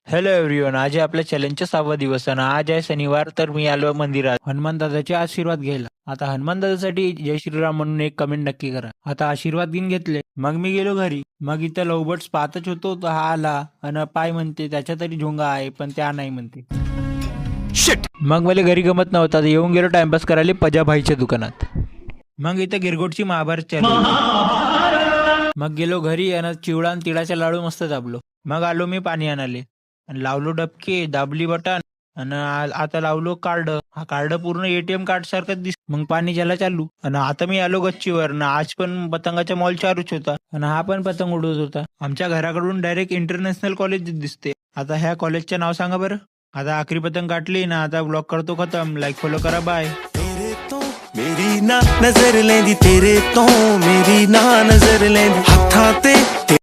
Hello everyone, आज आहे आपल्या चॅलेंजचा 6वा दिवस आणि आज आहे शनिवार. तर मी आलो मंदिरात हनुमान दादाचे आशीर्वाद घ्यायला. आता हनुमान दादासाठी जय श्रीराम म्हणून एक कमेंट नक्की करा. आता आशीर्वाद घेऊन घेतले, मग मी गेलो घरी. मग इथं लवबर्ड्स पाहतच होतो तर हा आला आणि पाय म्हणते त्याच्या तरी झोंगा आहे पण त्या नाही म्हणते. मग मला घरी गमत नव्हता, येऊन गेलो टाइमपास करायला पजाभाईच्या दुकानात. मग इथं गिरगोटची महाभारत चालू. मग गेलो घरी आणि चिवडा आणि तिळाचा लाडू मस्त दाबलो. मग आलो मी पाणी आणाले आणि लावलो डबके, दाबली बटन आणि आता लावलो कार्ड. हा कार्ड पूर्ण एटीएम कार्ड सारखं दिस. मग पाणी ज्याला चालू आणि आता मी आलो गच्चीवर ना. आज पण पतंगाचा मॉल चालूच होता आणि हा पण पतंग उडवत होता. आमच्या घराकडून डायरेक्ट इंटरनॅशनल कॉलेज दिसते. आता ह्या कॉलेजचं नाव सांगा बरं. आता आखरी पतंग काटली ना. आता ब्लॉग करतो खतम. लाईक फॉलो करा. बाय. मेरी ना नजर लेंदी तेरे तो मेरी ना नजर लेंदी हत्थां ते